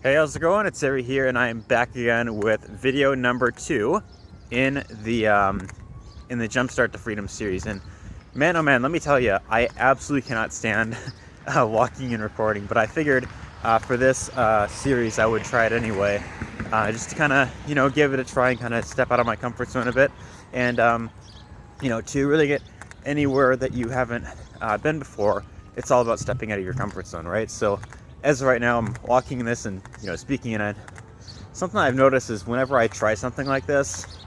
Hey, how's it going? It's Ari here, and I am back again with video number 2 in the Jumpstart to Freedom series. And man, oh man, let me tell you, I absolutely cannot stand walking and recording. But I figured for this series, I would try it anyway, just to kind of give it a try and kind of step out of my comfort zone a bit, and to really get anywhere that you haven't been before. It's all about stepping out of your comfort zone, right? So as of right now, I'm walking in this and speaking in it. Something I've noticed is whenever I try something like this,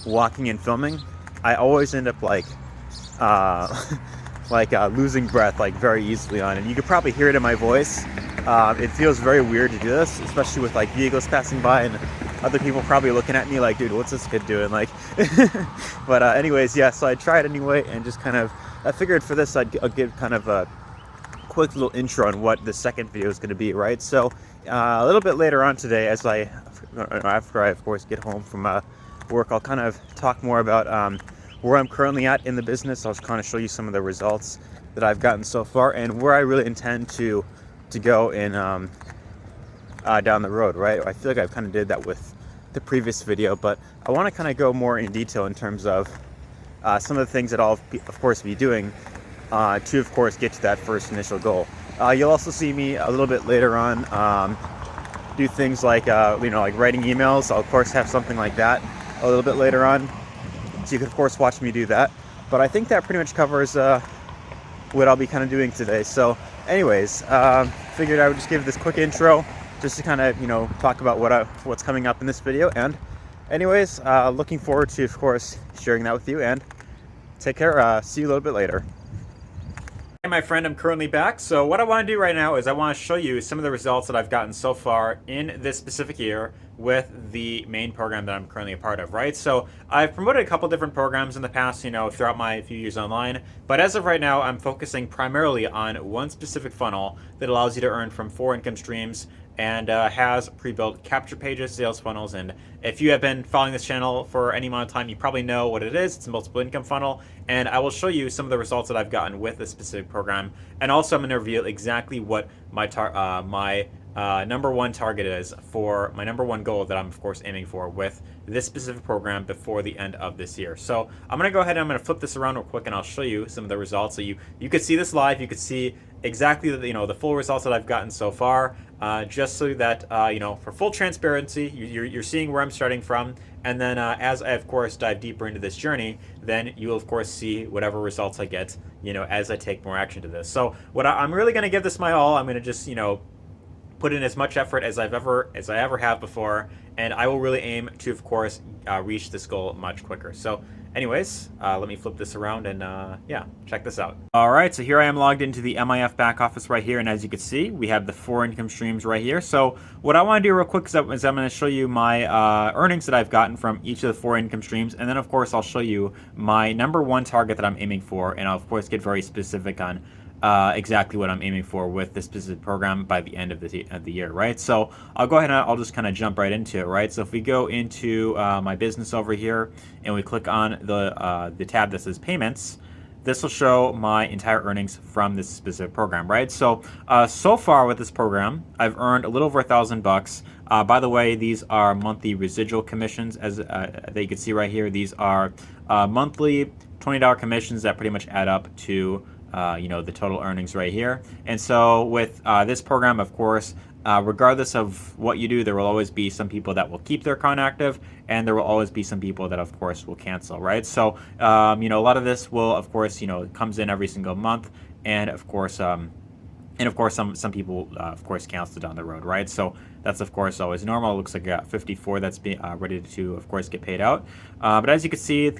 walking and filming, I always end up uh, losing breath like very easily on. And you could probably hear it in my voice. It feels very weird to do this, especially with like vehicles passing by and other people probably looking at me like, dude, what's this kid doing? Like, but anyways, yeah. So I tried anyway, and just I figured for this I'll give kind of a quick little intro on what the second video is going to be, right? So a little bit later on today, after I of course get home from work, I'll kind of talk more about where I'm currently at in the business. I'll just kind of show you some of the results that I've gotten so far and where I really intend to go in down the road, right? I feel like I've kind of did that with the previous video, but I want to kind of go more in detail in terms of some of the things that I'll of course be doing to of course get to that first initial goal. You'll also see me a little bit later on do things like like writing emails. I'll of course have something like that a little bit later on, so you can of course watch me do that. But I think that pretty much covers what I'll be kind of doing today. So anyways, figured I would just give this quick intro just to kind of talk about what's coming up in this video. And anyways, looking forward to of course sharing that with you, and take care. See you a little bit later. Hey my friend, I'm currently back. So what I want to do right now is I want to show you some of the results that I've gotten so far in this specific year with the main program that I'm currently a part of, right? So I've promoted a couple different programs in the past, throughout my few years online, but as of right now, I'm focusing primarily on one specific funnel that allows you to earn from 4 income streams and has pre-built capture pages, sales funnels. And if you have been following this channel for any amount of time, you probably know what it is. It's a multiple income funnel, and I will show you some of the results that I've gotten with this specific program. And also I'm going to reveal exactly what my number one target is for my number one goal that I'm of course aiming for with this specific program before the end of this year. So I'm going to go ahead and I'm going to flip this around real quick, and I'll show you some of the results. So you could see this live. You could see exactly the full results that I've gotten so far, just so that for full transparency, you're seeing where I'm starting from. And then as I of course dive deeper into this journey, then you will of course see whatever results I get as I take more action to this. So I'm really going to give this my all. I'm going to just put in as much effort as I ever have before, and I will really aim to of course reach this goal much quicker. So anyways, let me flip this around and yeah, check this out. All right, so here I am logged into the MIF back office right here, and as you can see, we have the 4 income streams right here. So what I want to do real quick is I'm going to show you my earnings that I've gotten from each of the 4 income streams, and then of course I'll show you my number one target that I'm aiming for, and I'll of course get very specific on exactly what I'm aiming for with this specific program by the end of the year, right? So I'll go ahead and I'll just kind of jump right into it, right? So if we go into my business over here and we click on the tab that says payments, this will show my entire earnings from this specific program, right? So so far with this program, I've earned a little over $1,000. By the way, these are monthly residual commissions, as that you can see right here. These are monthly $20 commissions that pretty much add up to the total earnings right here. And so with this program, of course, regardless of what you do, there will always be some people that will keep their account active, and there will always be some people that of course will cancel, right? So a lot of this will of course comes in every single month, and of course some people of course cancel down the road, right? So that's of course always normal. It looks like I got 54 that's being ready to of course get paid out. But as you can see,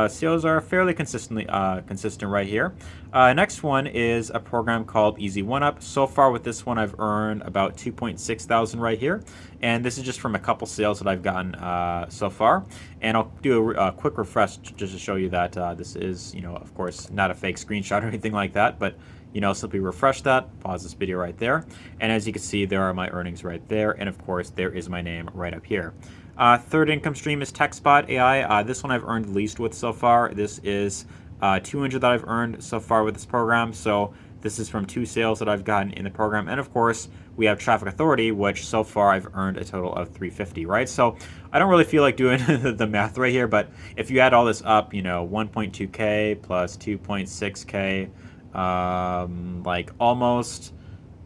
sales are fairly consistent right here. Next one is a program called Easy One Up. So far with this one, I've earned about 2.6 thousand right here, and this is just from a couple sales that I've gotten so far. And I'll do a quick refresh just to show you that this is of course not a fake screenshot or anything like that, but simply refresh that, pause this video right there, and as you can see, there are my earnings right there, and of course there is my name right up here. Third income stream is TechSpot AI. This one I've earned the least with so far. This is 200 that I've earned so far with this program. So This is from 2 sales that I've gotten in the program. And of course, we have Traffic Authority, which so far I've earned a total of 350, right? So I don't really feel like doing the math right here, but if you add all this up, 1.2K plus 2.6K, like almost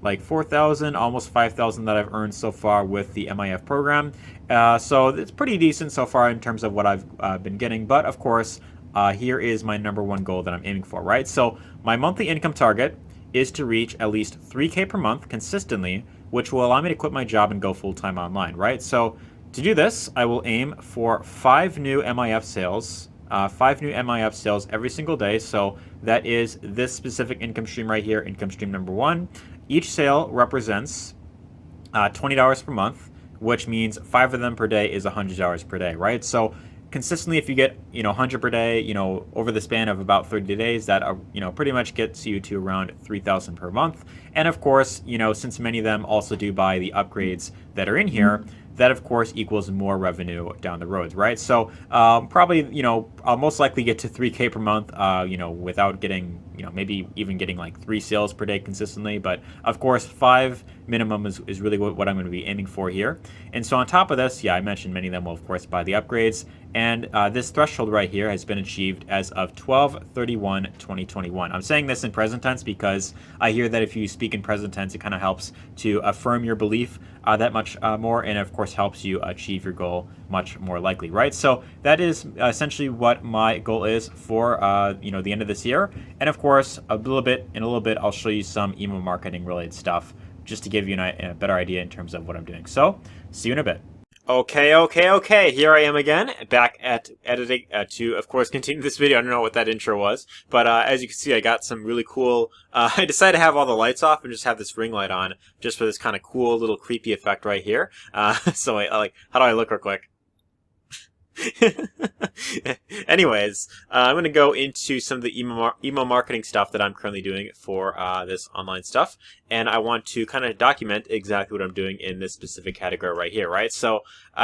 like 4,000, almost 5,000 that I've earned so far with the MIF program. So it's pretty decent so far in terms of what I've been getting. But of course, here is my #1 goal that I'm aiming for, right? So my monthly income target is to reach at least 3K per month consistently, which will allow me to quit my job and go full-time online, right? So to do this, I will aim for 5 new MIF sales. 5 new MIF sales every single day. So that is this specific income stream right here, income stream #1. Each sale represents $20 per month, which means 5 of them per day is $100 per day, right? So consistently, if you get 100 per day, over the span of about 30 days, that pretty much gets you to around 3,000 per month. And of course, since many of them also do buy the upgrades that are in here, that of course equals more revenue down the road, right? So probably, I'll most likely get to 3K per month, without getting, maybe even getting like 3 sales per day consistently. But of course, 5 minimum is really what I'm going to be aiming for here. And so on top of this, yeah, I mentioned many of them will of course buy the upgrades. And this threshold right here has been achieved as of 12/31/2021. I'm saying this in present tense because I hear that if you speak in present tense, it kind of helps to affirm your belief that much more, and of course helps you achieve your goal much more likely, right? So that is essentially what my goal is for the end of this year. And of course, in a little bit, I'll show you some email marketing related stuff just to give you a better idea in terms of what I'm doing. So see you in a bit. Okay. Here I am again, back at editing to, of course, continue this video. I don't know what that intro was, but as you can see, I got some really cool. I decided to have all the lights off and just have this ring light on, just for this kind of cool little creepy effect right here. So I like, how do I look real quick? Anyways, I'm going to go into some of the email marketing stuff that I'm currently doing for this online stuff, and I want to kind of document exactly what I'm doing in this specific category right here, right? So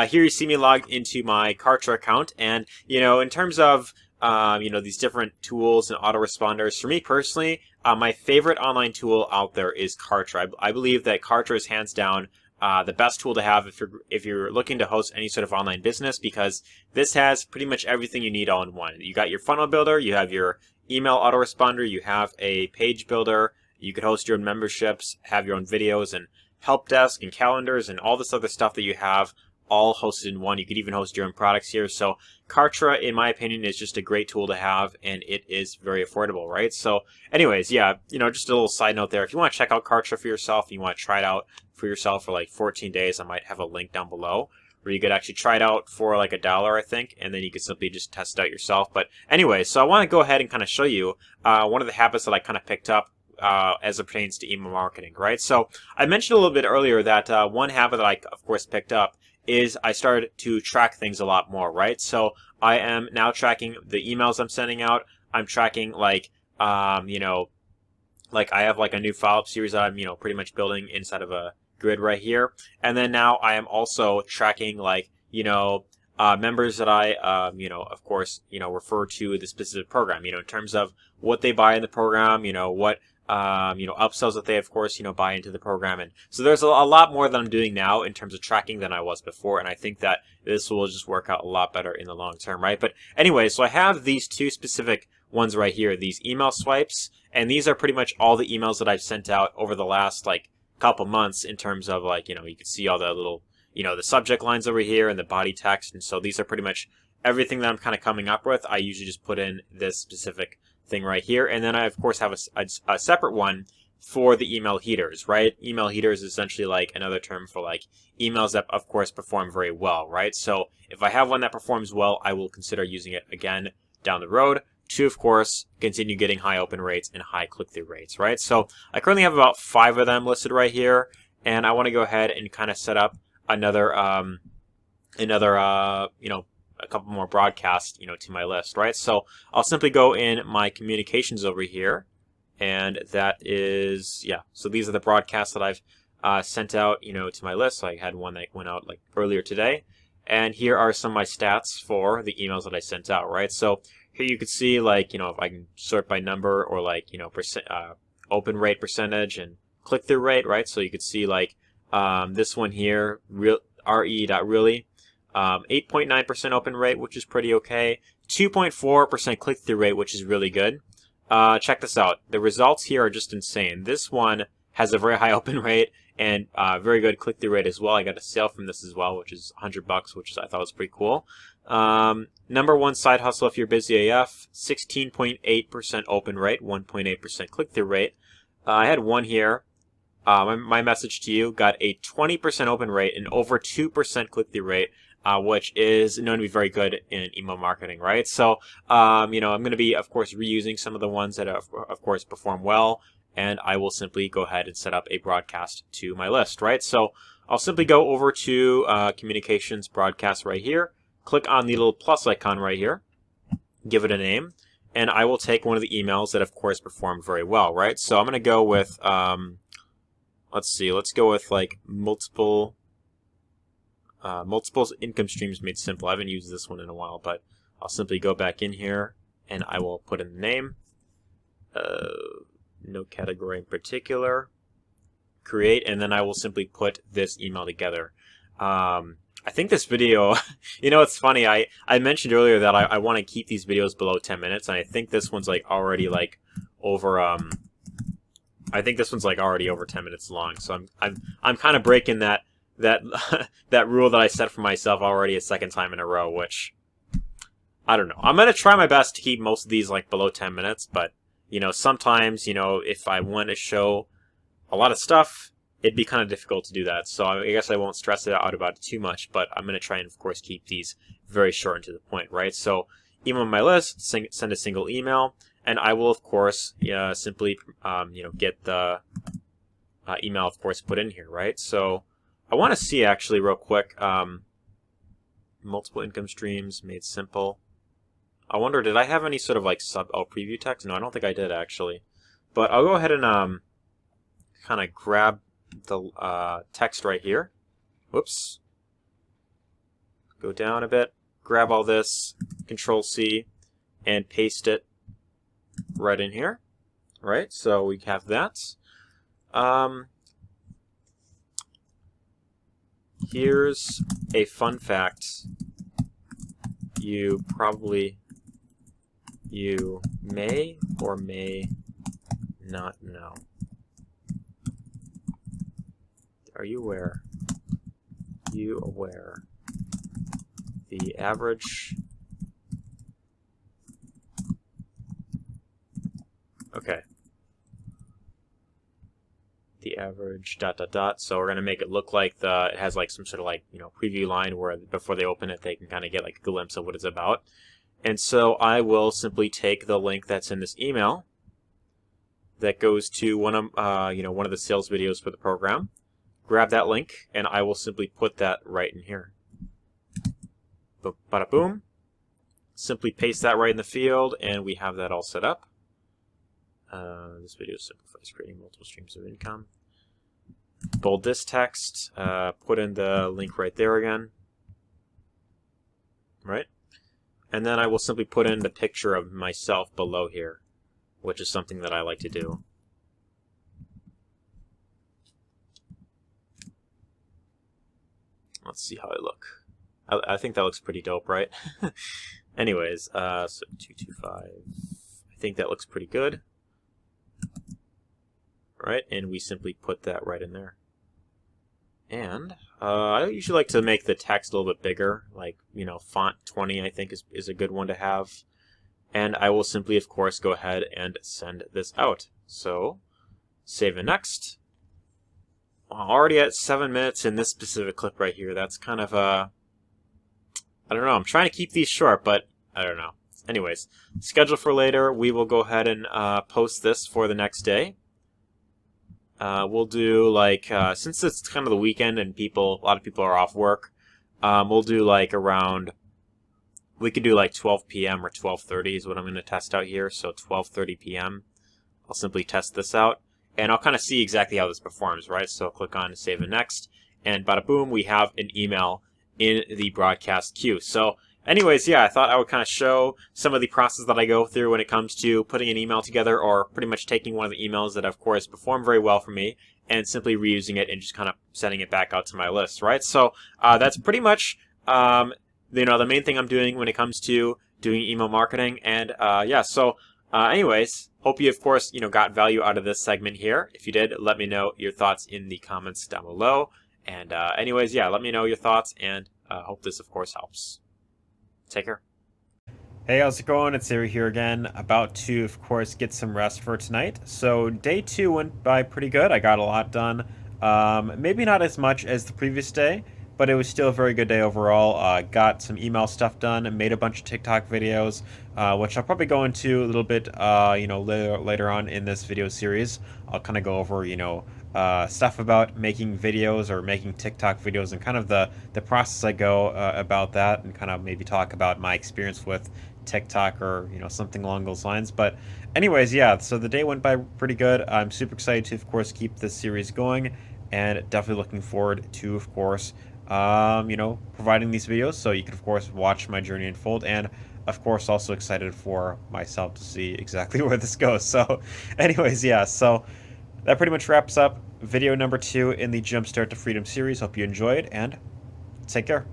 here you see me logged into my Kartra account, and in terms of these different tools and autoresponders, for me personally, my favorite online tool out there is Kartra. I believe that Kartra is hands down the best tool to have if you're looking to host any sort of online business, because this has pretty much everything you need all in one. You got your funnel builder, you have your email autoresponder, you have a page builder, you could host your own memberships, have your own videos and help desk and calendars and all this other stuff that you have all hosted in one. You could even host your own products here. So Kartra, in my opinion, is just a great tool to have, and it is very affordable, right? So anyways, yeah, just a little side note there. If you want to check out Kartra for yourself, you want to try it out for yourself for like 14 days, I might have a link down below where you could actually try it out for like $1, I think, and then you could simply just test it out yourself. But anyway, so I want to go ahead and kind of show you one of the habits that I kind of picked up as it pertains to email marketing, right? So I mentioned a little bit earlier that one habit that I, of course, picked up is I started to track things a lot more, right? So I am now tracking the emails I'm sending out. I'm tracking like, like I have like a new follow-up series that I'm, pretty much building inside of a grid right here. And then now I am also tracking like, members that I, of course, refer to the specific program, in terms of what they buy in the program, what upsells that they, of course, buy into the program. And so there's a lot more that I'm doing now in terms of tracking than I was before. And I think that this will just work out a lot better in the long term, right? But anyway, so I have these 2 specific ones right here, these email swipes. And these are pretty much all the emails that I've sent out over the last like couple months in terms of like, you can see all the little, the subject lines over here and the body text. And so these are pretty much everything that I'm kind of coming up with. I usually just put in this specific thing right here. And then I, of course, have a separate one for the email heaters, right? Email heaters is essentially like another term for like emails that, of course, perform very well, right? So if I have one that performs well, I will consider using it again down the road to, of course, continue getting high open rates and high click-through rates, right? So I currently have about 5 of them listed right here, and I want to go ahead and kind of set up another, a couple more broadcasts, to my list, right? So I'll simply go in my communications over here, and that is, yeah. So these are the broadcasts that I've sent out, to my list. So I had one that went out like earlier today, and here are some of my stats for the emails that I sent out, right? So here you can see like, if I can sort by number or like, percent, open rate percentage and click-through rate, right? So you could see like this one here, re.really, 8.9% open rate, which is pretty okay. 2.4% click-through rate, which is really good. Check this out. The results here are just insane. This one has a very high open rate and very good click-through rate as well. I got a sale from this as well, which is $100, which I thought was pretty cool. Number one side hustle if you're busy AF, 16.8% open rate, 1.8% click-through rate. I had one here. My message to you got a 20% open rate and over 2% click-through rate, which is known to be very good in email marketing, right? So, I'm going to be, of course, reusing some of the ones that, of course, perform well, and I will simply go ahead and set up a broadcast to my list, right? So I'll simply go over to Communications Broadcast right here, click on the little plus icon right here, give it a name, and I will take one of the emails that, of course, performed very well, right? So I'm going to go with, let's go with like multiple income streams made simple. I haven't used this one in a while, but I'll simply go back in here and I will put in the name. No category in particular. Create, and then I will simply put this email together. I think this video, it's funny. I mentioned earlier that I want to keep these videos below 10 minutes, and I think this one's like already like over. I think this one's like already over 10 minutes long. So I'm kind of breaking that rule that I set for myself already a second time in a row, which I don't know. I'm gonna try my best to keep most of these like below 10 minutes, but sometimes if I want to show a lot of stuff, it'd be kind of difficult to do that. So I guess I won't stress it out about it too much, but I'm gonna try and of course keep these very short and to the point, right? So email my list, send a single email, and I will of course simply get the email of course put in here, right? So I want to see actually real quick, multiple income streams made simple. I wonder, did I have any sort of like preview text? No, I don't think I did actually. But I'll go ahead and kind of grab the text right here. Whoops. Go down a bit, grab all this, Control C, and paste it right in here. Right, so we have that. Here's a fun fact you may or may not know. Are you aware? The average... Okay. The average ... So we're going to make it look like it has like some sort of like, preview line where before they open it, they can kind of get like a glimpse of what it's about. And so I will simply take the link that's in this email that goes to one of the sales videos for the program, grab that link, and I will simply put that right in here. Bada boom. Simply paste that right in the field, and we have that all set up. This video simplifies creating multiple streams of income. Bold this text, put in the link right there again. Right? And then I will simply put in the picture of myself below here, which is something that I like to do. Let's see how I look. I think that looks pretty dope, right? Anyways, so 225. I think that looks pretty good. Right, and we simply put that right in there. And I usually like to make the text a little bit bigger, like, font 20 I think is a good one to have. And I will simply, of course, go ahead and send this out. So, save and next. Already at 7 minutes in this specific clip right here. That's kind of I don't know, I'm trying to keep these short, but I don't know. Anyways, schedule for later, we will go ahead and post this for the next day. We'll do like, since it's kind of the weekend and a lot of people are off work, we'll do like around, we could do like 12 p.m. or 12:30 is what I'm going to test out here. So 12:30 p.m. I'll simply test this out, and I'll kind of see exactly how this performs, right? So I'll click on Save and Next, and bada boom, we have an email in the broadcast queue. So anyways, yeah, I thought I would kind of show some of the process that I go through when it comes to putting an email together, or pretty much taking one of the emails that, of course, performed very well for me and simply reusing it and just kind of sending it back out to my list, right? So that's pretty much the main thing I'm doing when it comes to doing email marketing. And yeah, so anyways, hope you, of course, got value out of this segment here. If you did, let me know your thoughts in the comments down below. And anyways, yeah, let me know your thoughts, and hope this, of course, helps. Take care. Hey, how's it going? It's Ari here again, about to, of course, get some rest for tonight. So day 2 went by pretty good. I got a lot done. Maybe not as much as the previous day, but it was still a very good day overall. Got some email stuff done and made a bunch of TikTok videos, which I'll probably go into a little bit, later on in this video series. I'll kind of go over, stuff about making videos or making TikTok videos and kind of the process I go about that, and kind of maybe talk about my experience with TikTok or something along those lines. But anyways, yeah, so the day went by pretty good. I'm super excited to, of course, keep this series going, and definitely looking forward to, of course, providing these videos so you can, of course, watch my journey unfold, and of course also excited for myself to see exactly where this goes. So anyways, yeah, so that pretty much wraps up video number 2 in the Jumpstart to Freedom series. Hope you enjoyed, and take care.